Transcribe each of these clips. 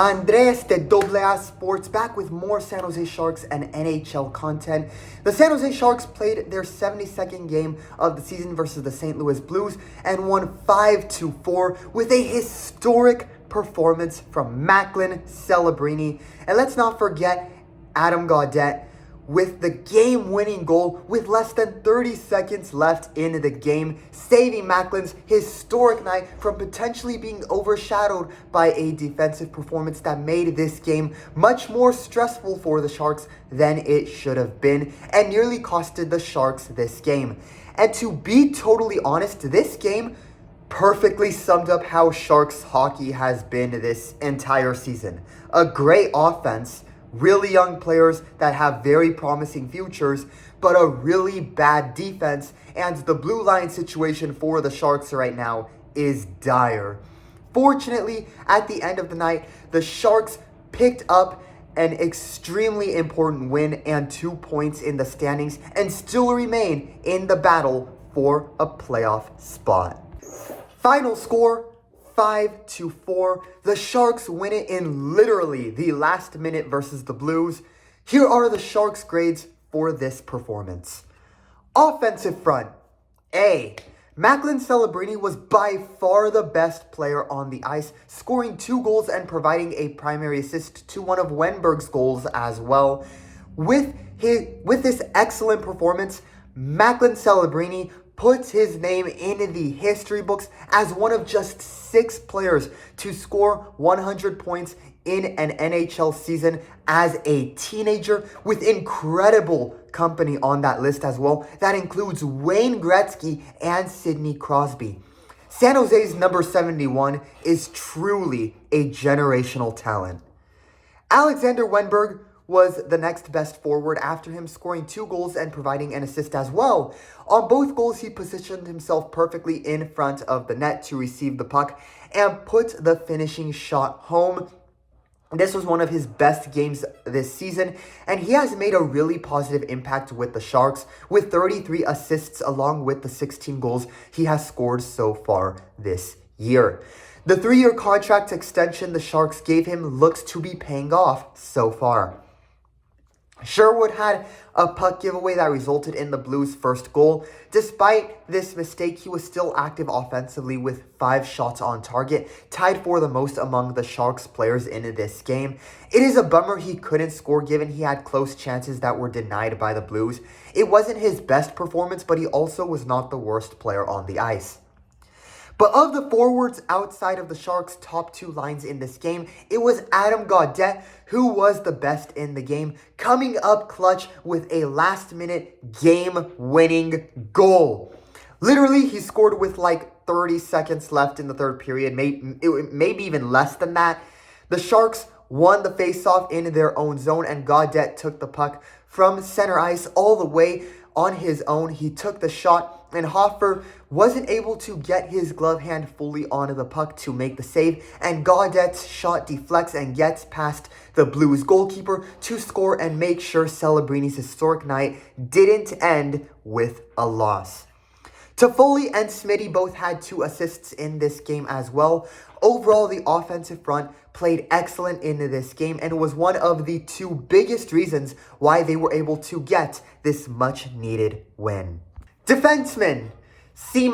Andres de AA Sports back with more San Jose Sharks and NHL content. The San Jose Sharks played their 72nd game of the season versus the St. Louis Blues and won 5-4 with a historic performance from Macklin Celebrini. And let's not forget Adam Gaudette with the game-winning goal with less than 30 seconds left in the game, saving Macklin's historic night from potentially being overshadowed by a defensive performance that made this game much more stressful for the Sharks than it should have been and nearly costed the Sharks this game. And to be totally honest, this game perfectly summed up how Sharks hockey has been this entire season. A great offense, really young players that have very promising futures, but a really bad defense, and the blue line situation for the Sharks right now is dire. Fortunately, at the end of the night, the Sharks picked up an extremely important win and 2 points in the standings and still remain in the battle for a playoff spot. Final score, 5-4. The Sharks win it in literally the last minute versus the Blues. Here are the Sharks' grades for this performance. Offensive front, A. Macklin Celebrini was by far the best player on the ice, scoring 2 goals and providing a primary assist to one of Wenberg's goals as well. With this excellent performance, Macklin Celebrini puts his name in the history books as one of just 6 players to score 100 points in an NHL season as a teenager, with incredible company on that list as well. That includes Wayne Gretzky and Sidney Crosby. San Jose's number 71 is truly a generational talent. Alexander Wenberg was the next best forward after him, scoring 2 goals and providing an assist as well. On both goals, he positioned himself perfectly in front of the net to receive the puck and put the finishing shot home. This was one of his best games this season, and he has made a really positive impact with the Sharks, with 33 assists along with the 16 goals he has scored so far this year. The 3-year contract extension the Sharks gave him looks to be paying off so far. Sherwood had a puck giveaway that resulted in the Blues' first goal. Despite this mistake, he was still active offensively with 5 shots on target, tied for the most among the Sharks players in this game. It is a bummer he couldn't score given he had close chances that were denied by the Blues. It wasn't his best performance, but he also was not the worst player on the ice. But of the forwards outside of the Sharks' top 2 lines in this game, it was Adam Gaudette who was the best in the game, coming up clutch with a last-minute game-winning goal. Literally, he scored with like 30 seconds left in the third period, maybe even less than that. The Sharks won the faceoff in their own zone, and Gaudette took the puck from center ice all the way on his own. He took the shot, and Hoffer wasn't able to get his glove hand fully onto the puck to make the save, and Gaudette's shot deflects and gets past the Blues goalkeeper to score and make sure Celebrini's historic night didn't end with a loss. Toffoli and Smitty both had 2 assists in this game as well. Overall, the offensive front played excellent in this game and was one of the 2 biggest reasons why they were able to get this much-needed win. Defensemen, C-.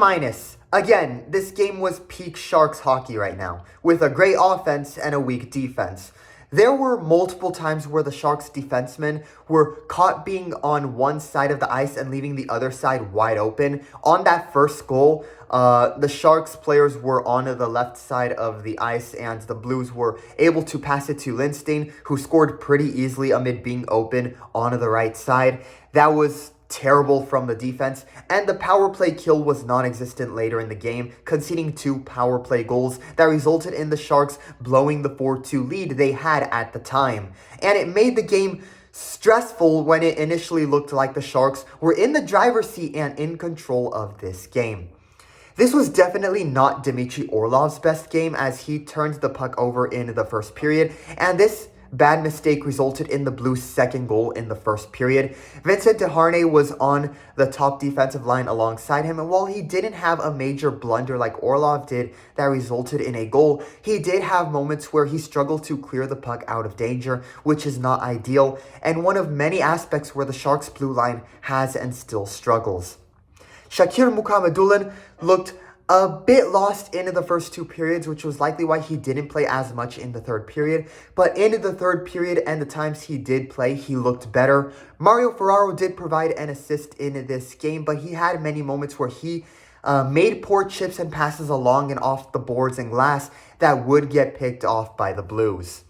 Again, this game was peak Sharks hockey right now, with a great offense and a weak defense. There were multiple times where the Sharks defensemen were caught being on one side of the ice and leaving the other side wide open. On that first goal, the Sharks players were on the left side of the ice, and the Blues were able to pass it to Lindstein, who scored pretty easily amid being open on the right side. That was terrible from the defense, and the power play kill was non-existent later in the game, conceding 2 power play goals that resulted in the Sharks blowing the 4-2 lead they had at the time. And it made the game stressful when it initially looked like the Sharks were in the driver's seat and in control of this game. This was definitely not Dmitry Orlov's best game, as he turned the puck over in the first period, and this bad mistake resulted in the Blues' second goal in the first period. Vincent Desharnais was on the top defensive line alongside him, and while he didn't have a major blunder like Orlov did that resulted in a goal, he did have moments where he struggled to clear the puck out of danger, which is not ideal, and one of many aspects where the Sharks' blue line has and still struggles. Shakir Mukhamadullin looked a bit lost in the first two periods, which was likely why he didn't play as much in the third period. But in the third period and the times he did play, he looked better. Mario Ferraro did provide an assist in this game, but he had many moments where he made poor chips and passes along and off the boards and glass that would get picked off by the Blues.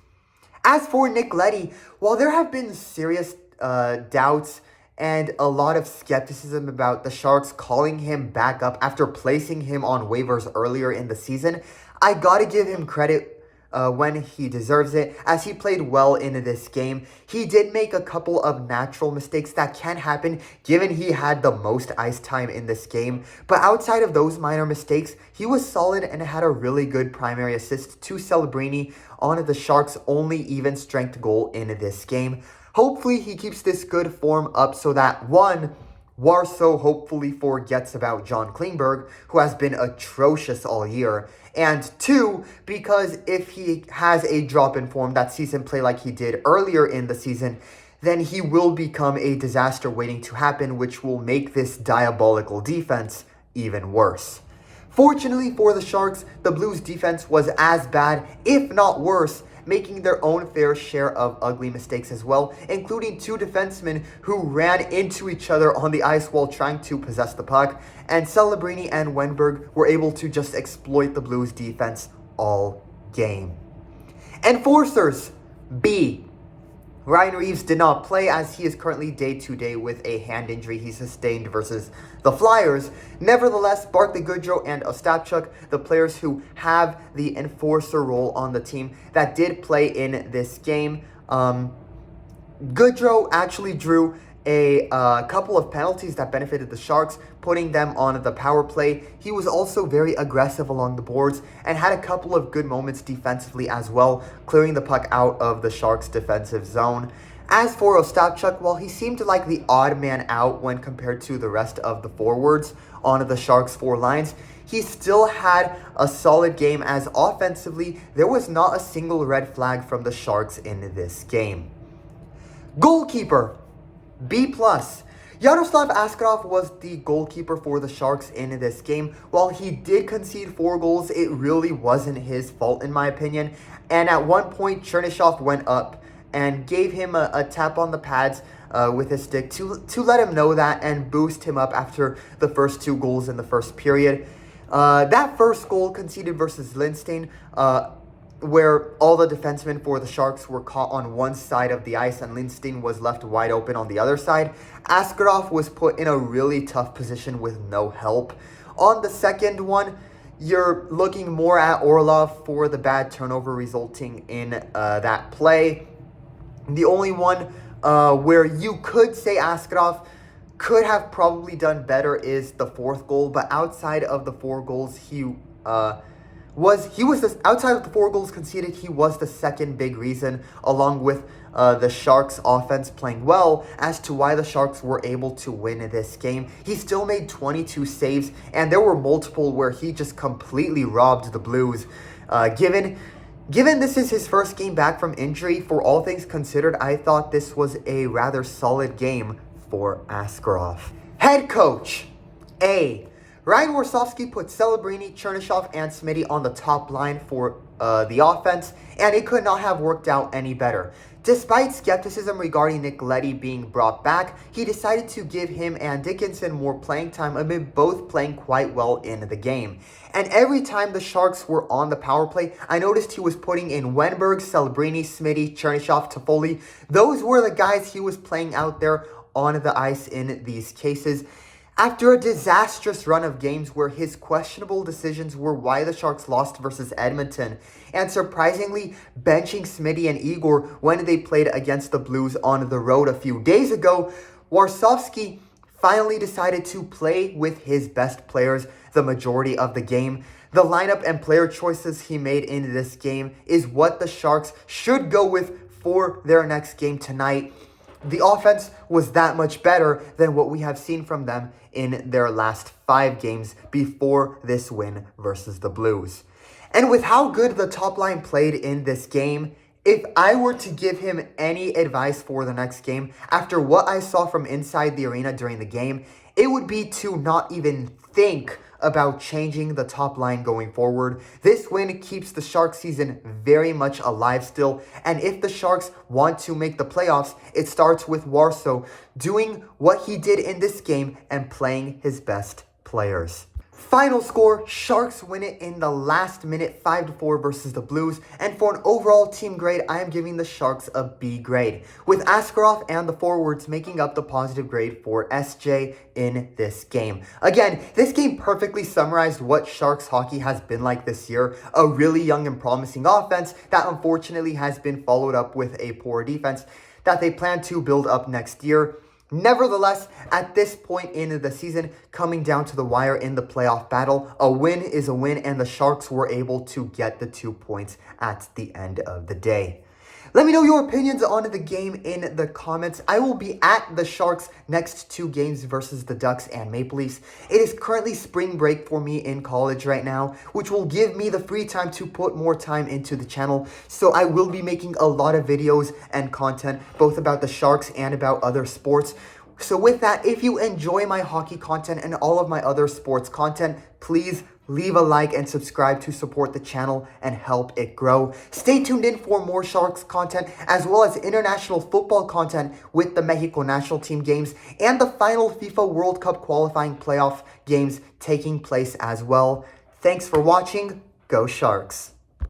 As for Nick Leddy, while there have been serious doubts and a lot of skepticism about the Sharks calling him back up after placing him on waivers earlier in the season, I gotta give him credit when he deserves it, as he played well in this game. He did make a couple of natural mistakes that can happen given he had the most ice time in this game, but outside of those minor mistakes, he was solid and had a really good primary assist to Celebrini on the Sharks' only even strength goal in this game. Hopefully he keeps this good form up so that, one, Warsaw hopefully forgets about John Klingberg, who has been atrocious all year, and two, because if he has a drop in form that sees him play like he did earlier in the season, then he will become a disaster waiting to happen, which will make this diabolical defense even worse. Fortunately for the Sharks, the Blues defense was as bad, if not worse, making their own fair share of ugly mistakes as well, including two defensemen who ran into each other on the ice while trying to possess the puck, and Celebrini and Wenberg were able to just exploit the Blues defense all game. Enforcers, B. Ryan Reeves did not play as he is currently day-to-day with a hand injury he sustained versus the Flyers. Nevertheless, Barclay Goodrow and Ostapchuk, the players who have the enforcer role on the team that did play in this game. Goodrow actually drew a couple of penalties that benefited the Sharks, putting them on the power play. He was also very aggressive along the boards and had a couple of good moments defensively as well, clearing the puck out of the Sharks' defensive zone. As for Ostapchuk, while he seemed like the odd man out when compared to the rest of the forwards on the Sharks' four lines, he still had a solid game as offensively there was not a single red flag from the Sharks in this game. Goalkeeper, B+. Yaroslav Askarov was the goalkeeper for the Sharks in this game. While he did concede 4 goals, it really wasn't his fault in my opinion. And at one point, Chernyshov went up and gave him a tap on the pads with his stick to let him know that and boost him up after the first 2 goals in the first period. That first goal conceded versus Lindstein, where all the defensemen for the Sharks were caught on one side of the ice and Lindstein was left wide open on the other side. Askarov was put in a really tough position with no help. On the second one, you're looking more at Orlov for the bad turnover resulting in that play. The only one where you could say Askarov could have probably done better is the fourth goal, but outside of the 4 goals, outside of the 4 goals conceded, he was the second big reason, along with the Sharks' offense playing well, as to why the Sharks were able to win this game. He still made 22 saves, and there were multiple where he just completely robbed the Blues. Given this is his first game back from injury, for all things considered, I thought this was a rather solid game for Askarov. Head coach, A. Ryan Warsofsky put Celebrini, Chernyshov, and Smitty on the top line for the offense, and it could not have worked out any better. Despite skepticism regarding Nick Leddy being brought back, he decided to give him and Dickinson more playing time amid both playing quite well in the game. And every time the Sharks were on the power play, I noticed he was putting in Wenberg, Celebrini, Smitty, Chernyshov, Toffoli. Those were the guys he was playing out there on the ice in these cases. After a disastrous run of games where his questionable decisions were why the Sharks lost versus Edmonton, and surprisingly benching Smitty and Igor when they played against the Blues on the road a few days ago, Warsofsky finally decided to play with his best players the majority of the game. The lineup and player choices he made in this game is what the Sharks should go with for their next game tonight. The offense was that much better than what we have seen from them in their last 5 games before this win versus the Blues. And with how good the top line played in this game, if I were to give him any advice for the next game, after what I saw from inside the arena during the game, it would be to not even think about changing the top line going forward. This win keeps the Sharks season very much alive still, and if the Sharks want to make the playoffs, it starts with Warsaw doing what he did in this game and playing his best players. Final score, Sharks win it in the last minute 5-4 versus the Blues, and for an overall team grade, I am giving the Sharks a B grade, with Askarov and the forwards making up the positive grade for SJ in this game. Again, this game perfectly summarized what Sharks hockey has been like this year, a really young and promising offense that unfortunately has been followed up with a poor defense that they plan to build up next year. Nevertheless, at this point in the season, coming down to the wire in the playoff battle, a win is a win, and the Sharks were able to get the 2 points at the end of the day. Let me know your opinions on the game in the comments. I will be at the Sharks' next 2 games versus the Ducks and Maple Leafs. It is currently spring break for me in college right now, which will give me the free time to put more time into the channel. So I will be making a lot of videos and content, both about the Sharks and about other sports. So with that, if you enjoy my hockey content and all of my other sports content, please leave a like and subscribe to support the channel and help it grow. Stay tuned in for more Sharks content, as well as international football content with the Mexico national team games and the final FIFA World Cup qualifying playoff games taking place as well. Thanks for watching. Go Sharks!